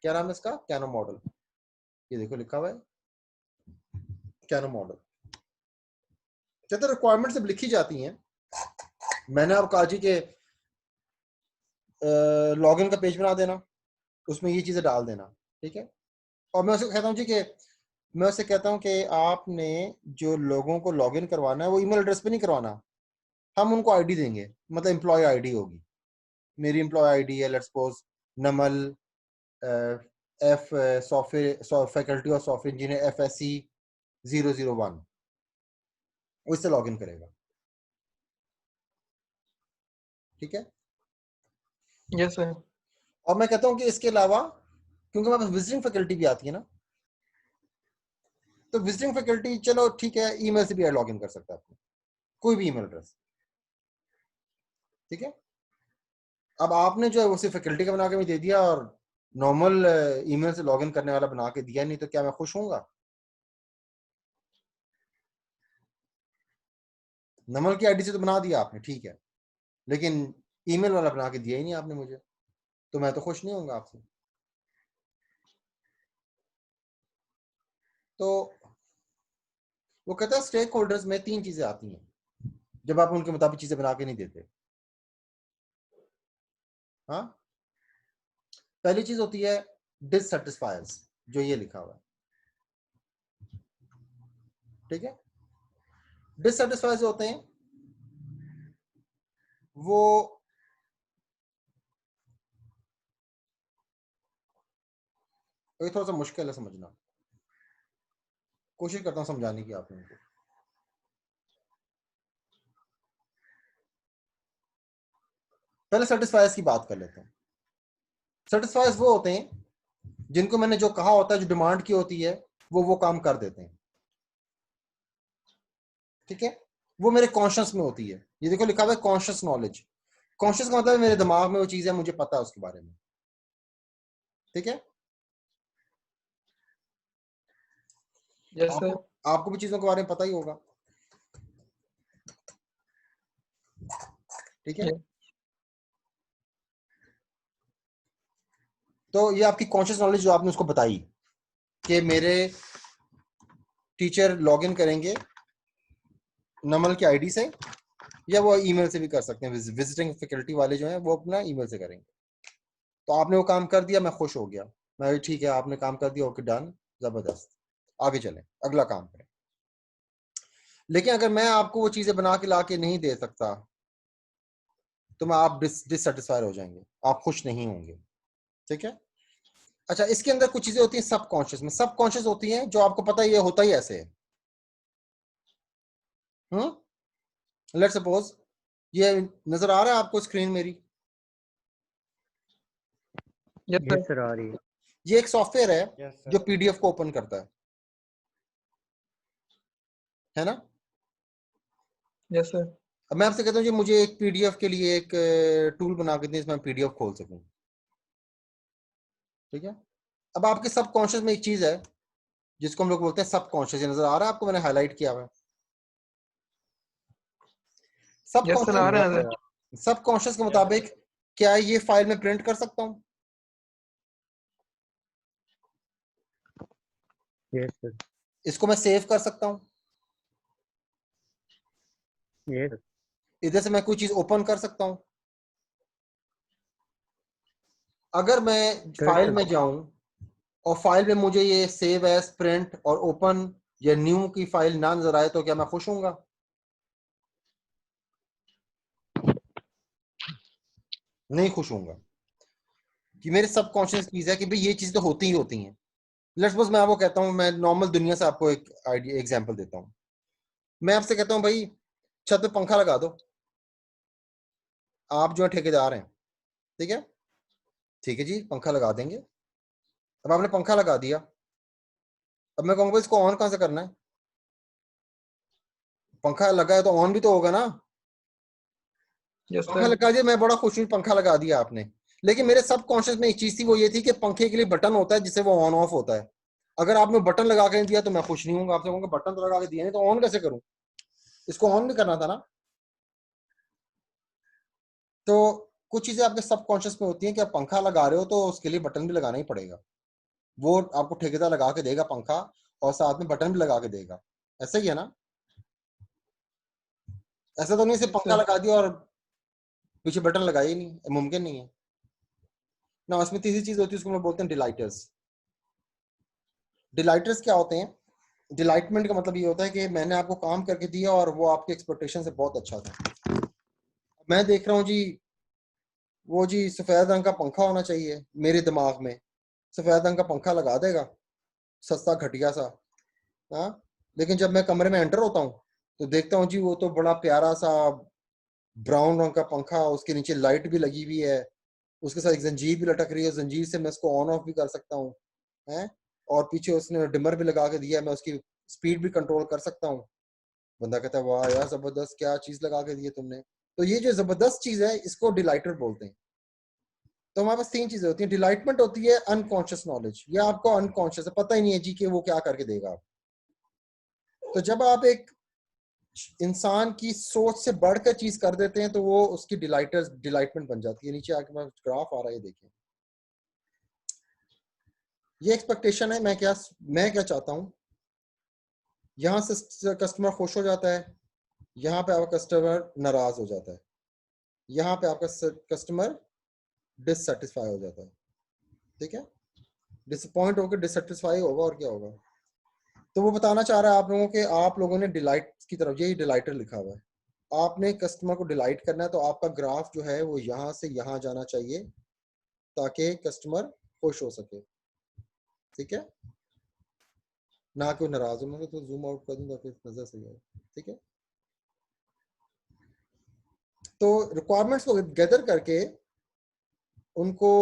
क्या नाम है इसका, कैनो मॉडल, ये देखो लिखा हुआ है कैनो मॉडल। कहते रिक्वायरमेंट सब लिखी जाती हैं। मैंने अब कहा जी के लॉगिन का पेज बना देना, उसमें ये चीजें डाल देना, ठीक है। और मैं उससे कहता हूँ जी कि मैं उससे कहता हूँ कि आपने जो लोगों को लॉगिन करवाना है वो ईमेल एड्रेस पे नहीं करवाना, हम उनको आईडी देंगे, मतलब एम्प्लॉय आईडी होगी। मेरी एम्प्लॉय आईडी है let's suppose Namal F software faculty of software engineer FSC 001, वो इससे लॉगिन करेगा, ठीक है। Yes sir. और मैं कहता हूँ कि इसके अलावा क्योंकि हमारे पास विजिटिंग फैकल्टी भी आती है ना, तो विजिटिंग फैकल्टी चलो ठीक है, ईमेल से भी लॉगिन कर सकता है आपने, कोई भी ईमेल एड्रेस, ठीक है। अब आपने जो है वो सिर्फ फैकल्टी का बना के भी दे दिया और नॉर्मल ईमेल से लॉगिन करने वाला बना के दिया नहीं, तो क्या मैं खुश होऊंगा? नमल की आईडी से तो बना दिया आपने, ठीक है, लेकिन ईमेल वाला बना के दिया ही नहीं आपने मुझे, तो मैं तो खुश नहीं होऊंगा आपसे। तो वो कहता है स्टेक होल्डर्स में 3 चीजें आती हैं जब आप उनके मुताबिक चीजें बना के नहीं देते। हाँ, पहली चीज होती है डिससेटिस्फायर्स, जो ये लिखा हुआ है, ठीक है। डिससेटिस्फायर्स होते हैं वो ये थोड़ा सा मुश्किल है समझना, कोशिश करता हूँ समझाने की आप लोगों को। पहले सेटिस्फायर्स की बात कर लेते हैं। सेटिस्फायर्स वो होते हैं जिनको मैंने जो कहा होता है, जो डिमांड की होती है, वो काम कर देते हैं, ठीक है। वो मेरे कॉन्शियस में होती है, ये देखो लिखा हुआ है कॉन्शियस नॉलेज। कॉन्शियस का मतलब है मेरे दिमाग में वो चीज है, मुझे पता है उसके बारे में, ठीक है। Yes sir. आपको भी चीजों के बारे में पता ही होगा, ठीक है। तो ये आपकी कॉन्शियस नॉलेज जो आपने उसको बताई कि मेरे टीचर लॉगिन करेंगे नमल की आईडी से, या वो ईमेल से भी कर सकते हैं, विजिटिंग फैकल्टी वाले जो हैं वो अपना ईमेल से करेंगे। तो आपने वो काम कर दिया, मैं खुश हो गया, मैं ठीक है आपने काम कर दिया, ओके डन, जबरदस्त, आगे चलें, अगला काम करें। लेकिन अगर मैं आपको वो चीजें बना के ला के नहीं दे सकता, तो मैं आप डिससेटिस्फाइड हो जाएंगे, आप खुश नहीं होंगे, ठीक है। अच्छा, इसके अंदर कुछ चीजें होती हैं सबकॉन्शियस में, सबकॉन्शियस होती हैं जो आपको पता है ये होता ही ऐसे है। लेट्स सपोज ये नजर आ रहा है आपको स्क्रीन मेरी? Yes yes sir. सर, आ रही है। ये एक सॉफ्टवेयर है यस जो सर। PDF को ओपन करता है ना। Yes sir. अब मैं आपसे कहता हूँ जी मुझे एक PDF के लिए एक टूल बना के दें जिसमें PDF खोल सकूं, ठीक है। अब आपके सबकॉन्शियस में एक चीज है जिसको हम लोग बोलते हैं सबकॉन्शियस, नजर आ रहा है आपको, मैंने हाईलाइट किया हुआ है। यस सर, आ रहा है सबकॉन्शियस, सर। सबकॉन्शियस के मुताबिक क्या ये फाइल में प्रिंट कर सकता हूँ? Yes sir. इसको मैं सेव कर सकता हूँ? यस। इधर से मैं कोई चीज ओपन कर सकता हूँ? अगर मैं फाइल में जाऊं और फाइल में मुझे ये सेव एज, प्रिंट और ओपन या न्यू की फाइल ना नजर आए, तो क्या मैं खुश होऊंगा? नहीं खुश होऊंगा, कि मेरे सबकॉन्शियस चीज है कि भाई ये चीज तो होती ही होती हैं। लेट्स सपोज मैं आपको कहता हूँ, मैं नॉर्मल दुनिया से आपको एक आइडिया एग्जांपल देता हूँ। मैं आपसे कहता हूँ भाई छत पे पंखा लगा दो, आप जो है ठेकेदार हैं, ठीक है, ठीक है जी पंखा लगा देंगे। अब आपने पंखा लगा दिया, अब मैं कहूँगा इसको ऑन कहाँ से करना है? पंखा लगा है तो ऑन भी तो होगा ना। यस पंखा सर। लगा दिया, मैं बड़ा खुश हूँ पंखा लगा दिया आपने, लेकिन मेरे सबकॉन्शियस में एक चीज थी, वो ये थी कि पंखे के लिए बटन होता है जिससे वो ऑन ऑफ होता है। अगर आपने बटन लगा के नहीं दिया तो मैं खुश नहीं हूँ, आपसे कहूँगा बटन तो लगा के दिया नहीं तो ऑन कैसे करूँ? इसको ऑन भी करना था ना। तो कुछ चीजें आपके सबकॉन्शियस में होती हैं कि आप पंखा लगा रहे हो तो उसके लिए बटन भी लगाना ही पड़ेगा, वो आपको ठेकेदार लगा के देगा पंखा और साथ में बटन भी लगा के देगा, ऐसा ही है ना। ऐसा तो नहीं सिर्फ यस पंखा सर। लगा दिया और पीछे बटन लगाए ही नहीं, मुमकिन नहीं है। ना इसमें तीसरी चीज होती है उसको हम लोग बोलते हैं डिलाइटर्स। डिलाइटर्स क्या होते हैं? डिलाइटमेंट का मतलब ये होता है कि मैंने आपको काम करके दिया और वो आपके एक्सपेक्टेशन से बहुत अच्छा था। मैं देख रहा हूँ जी, वो जी सफेद रंग का पंखा होना चाहिए, मेरे दिमाग में सफेद रंग का पंखा लगा देगा, सस्ता घटिया सा। हाँ, लेकिन जब मैं कमरे में एंटर होता हूँ तो देखता हूँ जी वो तो बड़ा प्यारा सा ब्राउन रंग का पंखा, उसके नीचे लाइट भी लगी हुई है, उसके साथ एक जंजीर भी लटक रही है, जंजीर से मैं उसको ऑन ऑफ भी कर सकता हूँ है, और पीछे उसने डिमर भी लगा के दिया है, मैं उसकी स्पीड भी कंट्रोल कर सकता हूँ। बंदा कहता है वाह यार जबरदस्त, क्या चीज लगा के दी है तुमने। तो ये जो जबरदस्त चीज है इसको डिलाइटर बोलते हैं। तो हमारे पास तीन चीजें होती हैं। डिलाइटमेंट होती है अनकॉन्शियस नॉलेज, ये आपको अनकॉन्शियस है, पता ही नहीं है जी कि वो क्या करके देगा आप। तो जब आप एक इंसान की सोच से बढ़कर चीज कर देते हैं तो वो उसकी डिलाइटमेंट बन जाती है। नीचे आके ग्राफ आ रहा है, देखिए ये एक्सपेक्टेशन है। मैं क्या चाहता हूं, यहां से कस्टमर खुश हो जाता है, यहाँ पे आपका कस्टमर नाराज हो जाता है, यहाँ पे आपका कस्टमर डिससेटिस्फाई हो जाता है। ठीक है, डिसअपॉइंट होकर डिससेटिस्फाई होगा और क्या होगा। तो वो बताना चाह रहा है आप लोगों के, आप लोगों ने डिलाइट की तरफ, यही डिलाइटर लिखा हुआ है, आपने कस्टमर को डिलाइट करना है तो आपका ग्राफ जो है वो यहाँ से यहाँ जाना चाहिए ताकि कस्टमर खुश हो सके। ठीक है, ना कि नाराज हो। मैं तो जूम आउट कर दूंगा फिर नजर से आए। ठीक है, तो रिक्वायरमेंट्स को गैदर करके उनको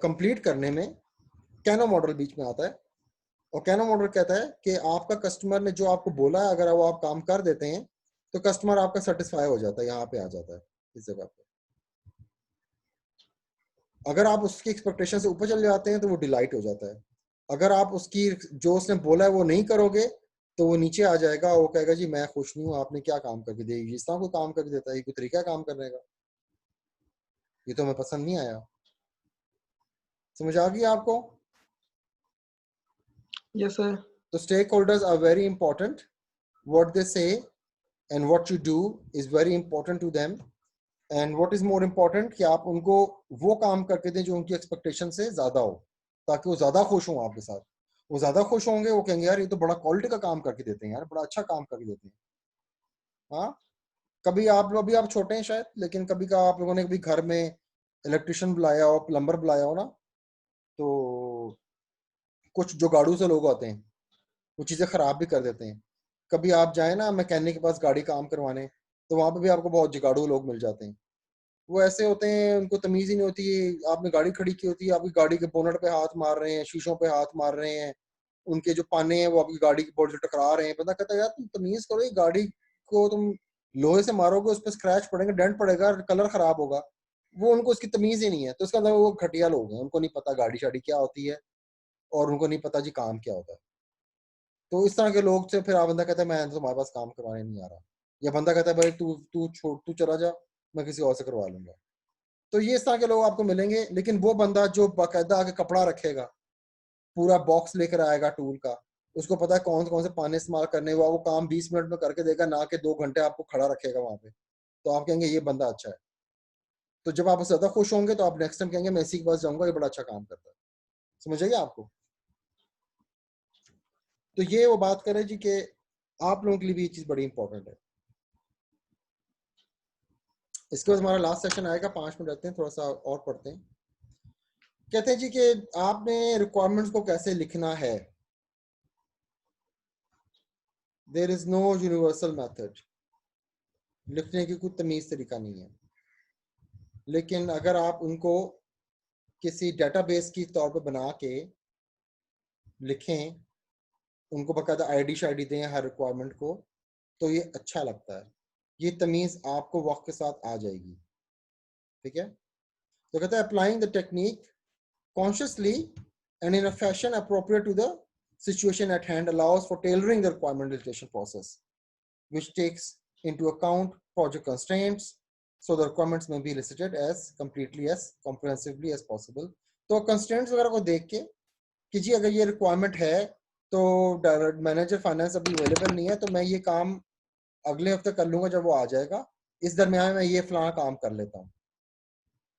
कंप्लीट करने में कैनो मॉडल बीच में आता है। और कैनो मॉडल कहता है कि आपका कस्टमर ने जो आपको बोला है अगर वो आप काम कर देते हैं तो कस्टमर आपका सेटिस्फाई हो जाता है, यहाँ पे आ जाता है इस जगह पे। अगर आप उसकी एक्सपेक्टेशन से ऊपर चले जाते हैं तो वो डिलाइट हो जाता है। अगर आप उसकी जो उसने बोला है वो नहीं करोगे तो वो नीचे आ जाएगा, वो कहेगा जी मैं खुश नहीं हूँ, आपने क्या काम करके दिया, जिस तरह कोई काम करके देता है, ये कोई तरीका काम करने का, ये तो हमें पसंद नहीं आया। समझ आ गई आपको? Yes sir. तो stakeholders are very important, what they say and what you do is very important to them, and what is more important कि आप उनको वो काम करके दें जो उनकी एक्सपेक्टेशन से ज्यादा हो, ताकि वो ज्यादा खुश हों आपके साथ। वो ज्यादा खुश होंगे, वो कहेंगे यार ये तो बड़ा क्वालिटी का काम करके देते हैं यार, बड़ा अच्छा काम करके देते हैं। हाँ, कभी आप लोग, अभी आप छोटे हैं शायद, लेकिन कभी का आप लोगों ने कभी घर में इलेक्ट्रिशियन बुलाया हो, प्लम्बर बुलाया हो ना, तो कुछ जुगाड़ू से लोग आते हैं, वो चीजें खराब भी कर देते हैं। कभी आप जाए ना मैकेनिक के पास गाड़ी काम करवाने, तो वहां पे भी आपको बहुत जुगाड़ू लोग मिल जाते हैं। वो ऐसे होते हैं, उनको तमीज ही नहीं होती है, आपने गाड़ी खड़ी की होती है, आपकी गाड़ी के बोनट पे हाथ मार रहे हैं, शीशों पे हाथ मार रहे हैं, उनके जो पाने हैं वो आपकी गाड़ी के बोर्ड से टकरा रहे हैं। पता कहता है यार तुम तमीज करो, ये गाड़ी को तुम लोहे से मारोगे, उस पर स्क्रैच पड़ेगा, डेंट पड़ेगा, कलर खराब होगा। वो उनको उसकी तमीज ही नहीं है, तो इसका मतलब वो घटिया लोग हैं, उनको नहीं पता गाड़ी शाड़ी क्या होती है और उनको नहीं पता जी काम क्या होता है। तो इस तरह के लोग से फिर आप, बंदा कहता है मैं तो तुम्हारे पास काम करवाने नहीं आ रहा, या बंदा कहता है भाई तू तू छोड़, तू चला जा, मैं किसी और से करवा लूंगा। तो ये इस तरह के लोग आपको मिलेंगे। लेकिन वो बंदा जो बाकायदा आके कपड़ा रखेगा, पूरा बॉक्स लेकर आएगा टूल का, उसको पता है कौन कौन से पाने इस्तेमाल करने हुआ, वो काम 20 मिनट में करके देगा, ना कि 2 घंटे आपको खड़ा रखेगा वहां पे, तो आप कहेंगे ये बंदा अच्छा है। तो जब आप उससे ज्यादा खुश होंगे तो आप नेक्स्ट टाइम कहेंगे मैं इसी के पास जाऊंगा, ये बड़ा अच्छा काम करता है। समझिएगा आपको? तो ये वो बात करें जी कि आप लोगों के लिए भी ये चीज बड़ी इंपॉर्टेंट है। इसके बाद हमारा लास्ट सेशन आएगा, 5 मिनट रखते हैं, थोड़ा सा और पढ़ते हैं। कहते हैं जी कि आपने रिक्वायरमेंट्स को कैसे लिखना है। There is no universal method, लिखने की कोई तमीज तरीका नहीं है। लेकिन अगर आप उनको किसी डेटाबेस की तौर पर बना के लिखें, उनको बकायदा आईडी शाईडी दें हर रिक्वायरमेंट को, तो ये अच्छा लगता है, ये तमीज आपको वक्त के साथ आ जाएगी। ठीक है, तो कहता है applying the technique consciously and in a fashion appropriate to the situation at hand allows for tailoring the requirement validation process, which takes into account project constraints, so the requirements may be elicited as completely as comprehensively as possible. तो constraints वगैरह को देख के कि जी अगर ये requirement है तो मैनेजर फाइनेंस अभी अवेलेबल नहीं है, तो मैं ये काम अगले हफ्ते कर लूंगा जब वो आ जाएगा, इस दरमियान में ये फलाना काम कर लेता हूँ।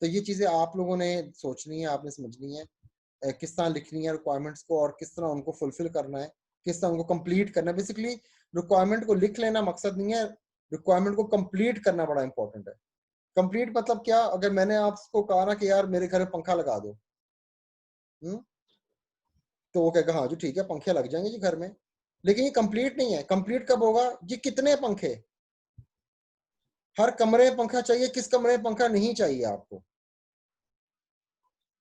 तो ये चीजें आप लोगों ने सोचनी है, आपने समझनी है किस तरह लिखनी है रिक्वायरमेंट्स को और किस तरह उनको फुलफिल करना है, किस तरह उनको कंप्लीट करना है। बेसिकली रिक्वायरमेंट को लिख लेना मकसद नहीं है, रिक्वायरमेंट को कंप्लीट करना बड़ा इंपॉर्टेंट है। कंप्लीट मतलब क्या, अगर मैंने आपको कहा ना कि यार मेरे घर में पंखा लगा दो, तो वो कहेगा हाँ जी ठीक है पंखे लग जाएंगे जी घर में, लेकिन ये कंप्लीट नहीं है। कंप्लीट कब होगा जी, कितने पंखे, हर कमरे में पंखा चाहिए, किस कमरे में पंखा नहीं चाहिए आपको।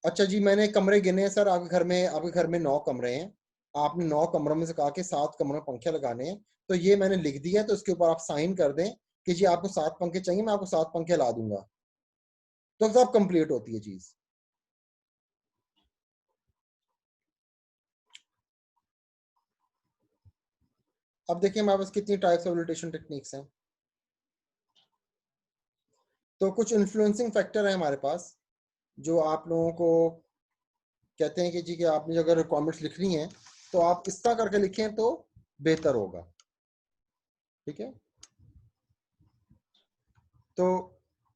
अच्छा जी मैंने कमरे गिने हैं सर, आपके घर में 9 कमरे हैं, आपने 9 कमरों में से कहा कि 7 कमरों में पंखे लगाने हैं, तो ये मैंने लिख दिया, तो इसके ऊपर आप साइन कर दें कि जी आपको 7 पंखे चाहिए, मैं आपको 7 पंखे ला दूंगा, तो सब कंप्लीट होती है चीज। अब देखिए हमारे पास कितनी टाइप्स ऑफ वैलिडेशन टेक्निक्स हैं। तो कुछ इन्फ्लुएंसिंग फैक्टर है हमारे पास जो आप लोगों को कहते हैं कि जी कि आपने अगर रिक्वायरमेंट्स लिखनी है तो आप इस तरह करके लिखें तो बेहतर होगा, ठीक है। तो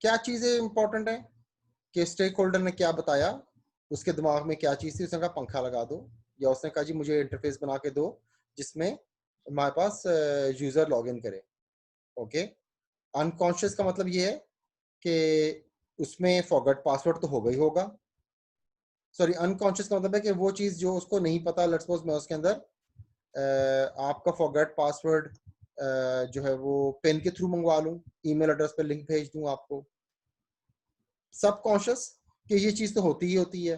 क्या चीजें इंपॉर्टेंट है कि स्टेक होल्डर ने क्या बताया, उसके दिमाग में क्या चीज थी, उसने कहा पंखा लगा दो, या उसने कहा जी मुझे इंटरफेस बना के दो जिसमें हमारे पास यूजर लॉग इन करे। ओके, अनकॉन्शियस का मतलब ये है कि उसमें फॉरगेट पासवर्ड तो होगा ही होगा। सॉरी, अनकॉन्शियस का मतलब है कि वो चीज जो उसको नहीं पता, लेट्स सपोज मैं उसके अंदर आपका फॉरगेट पासवर्ड जो है वो पेन के थ्रू मंगवा लूं, ईमेल एड्रेस पे लिंक भेज दूं आपको। सबकॉन्शियस कि ये चीज तो होती ही होती है,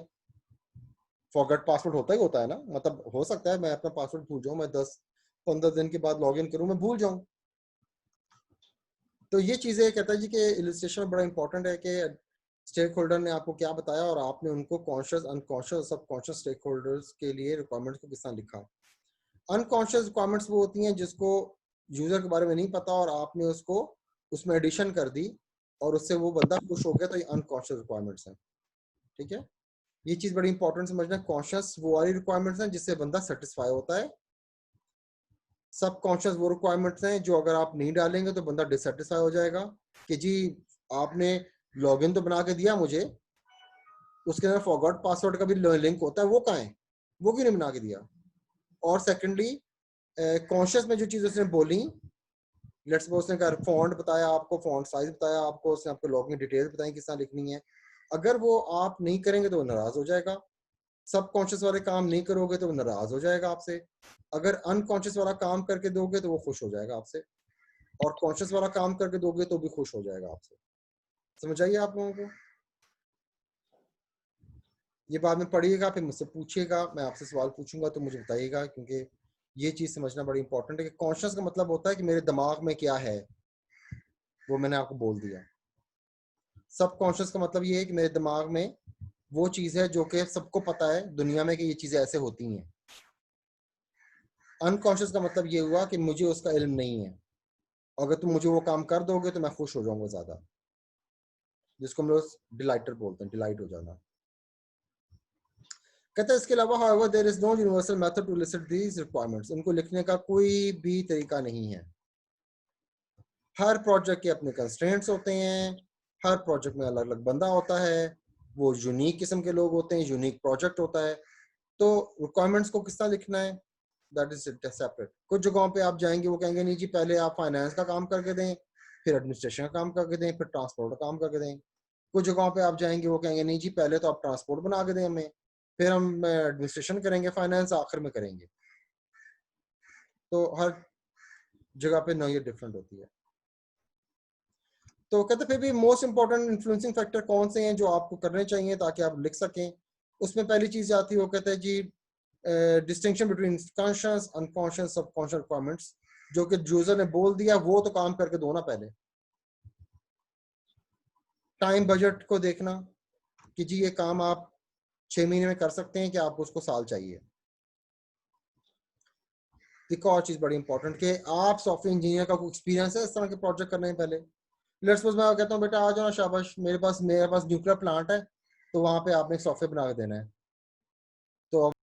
फॉरगेट पासवर्ड होता ही होता है ना, मतलब हो सकता है मैं अपना पासवर्ड भूल जाऊं, मैं 10-15 दिन के बाद लॉग इन करूं मैं भूल जाऊं। तो ये चीजें कहता है जी कि इलस्ट्रेशन में बड़ा इंपॉर्टेंट है कि स्टेक होल्डर ने आपको क्या बताया और आपने उनको conscious, unconscious, subconscious stakeholders के लिए रिक्वायरमेंट्स को किस तरह लिखा। अनकॉन्शियस रिक्वायरमेंट्स वो होती हैं जिसको यूजर के बारे में नहीं पता और आपने उसको उसमें एडिशन कर दी और उससे वो बंदा खुश हो गया, तो ये अनकॉन्शियस रिक्वायरमेंट्स हैं, ठीक है। ये चीज बड़ी इंपॉर्टेंट समझना, कॉन्शियस वो वाली रिक्वायरमेंट्स हैं जिससे बंदा सेटिस्फाई होता है, सबकॉन्शियस वो रिक्वायरमेंट्स हैं जो अगर आप नहीं डालेंगे तो बंदा डिससेटिस्फाई हो जाएगा कि जी आपने लॉगिन तो बना के दिया मुझे, उसके अंदर फॉरगॉट पासवर्ड का भी लिंक होता है, वो कहाँ है, वो क्यों नहीं बना के दिया। और सेकेंडली कॉन्शियस में जो चीज उसने बोली, लेट्स सपोज उसने कहा फॉन्ट बताया आपको, फॉन्ट साइज बताया आपको, उसने आपको लॉगिन डिटेल्स बताई किस तरह लिखनी है, अगर वो आप नहीं करेंगे तो वो नाराज हो जाएगा। सबकॉन्शियस वाले काम नहीं करोगे तो वो नाराज हो जाएगा आपसे, अगर अनकॉन्शियस वाला काम करके दोगे तो वो खुश हो जाएगा आपसे, और कॉन्शियस वाला काम करके दोगे तो भी खुश हो जाएगा आपसे। समझ आइए आप लोगों को, ये बाद में पढ़िएगा फिर मुझसे पूछिएगा, मैं आपसे सवाल पूछूंगा तो मुझे बताइएगा, क्योंकि ये चीज समझना बड़ी इंपॉर्टेंट है कि कॉन्शियस का मतलब होता है कि मेरे दिमाग में क्या है, वो मैंने आपको बोल दिया। सबकॉन्शियस का मतलब ये है कि मेरे दिमाग में वो चीज है जो कि सबको पता है दुनिया में कि ये चीजें ऐसे होती हैं। अनकॉन्शियस का मतलब ये हुआ कि मुझे उसका इल्म नहीं है, अगर तुम मुझे वो काम कर दोगे तो मैं खुश हो जाऊंगा ज्यादा, जिसको हम लोग डिलाइटर बोलते हैं, डिलाइट हो जाना। कहते हैं इसके अलावा however there is no universal method to elicit these requirements, इनको लिखने का कोई भी तरीका नहीं है। हर प्रोजेक्ट के अपने कंस्ट्रेंट्स होते हैं, हर प्रोजेक्ट में अलग अलग बंदा होता है, वो यूनिक किस्म के लोग होते हैं, यूनिक प्रोजेक्ट होता है, तो रिक्वायरमेंट्स को किस तरह लिखना है दैट इज सेपरेट। कुछ जगहों पे आप जाएंगे वो कहेंगे नहीं जी पहले आप फाइनेंस का काम करके दें, फिर एडमिनिस्ट्रेशन का काम करके दें, फिर ट्रांसपोर्ट का काम करके दें। कुछ जगहों पे आप जाएंगे वो कहेंगे नहीं जी पहले तो आप ट्रांसपोर्ट बना के दें हमें, फिर हम एडमिनिस्ट्रेशन करेंगे, फाइनेंस आखिर में करेंगे। तो हर जगह पे नौयत डिफरेंट होती है। तो कहते फिर भी मोस्ट इंपॉर्टेंट इन्फ्लुएंसिंग फैक्टर कौन से हैं जो आपको करने चाहिए ताकि आप लिख सकें। उसमें पहली चीज आती है वो कहते हैं जी distinction between conscious, unconscious, subconscious requirements. जो कि यूजर ने बोल दिया वो तो काम करके दो ना पहले। टाइम बजट को देखना कि जी ये काम आप 6 महीने में कर सकते हैं कि आपको उसको साल चाहिए। एक और चीज बड़ी इंपॉर्टेंट कि आप सॉफ्टवेयर इंजीनियर का कोई एक्सपीरियंस है इस तरह के प्रोजेक्ट करने से पहले। लेट्स सपोज मैं कहता हूँ बेटा आ जाओ ना शाबाश, मेरे पास न्यूक्लियर प्लांट है तो वहां पे आपने एक सॉफ्टवेयर बना के देना है,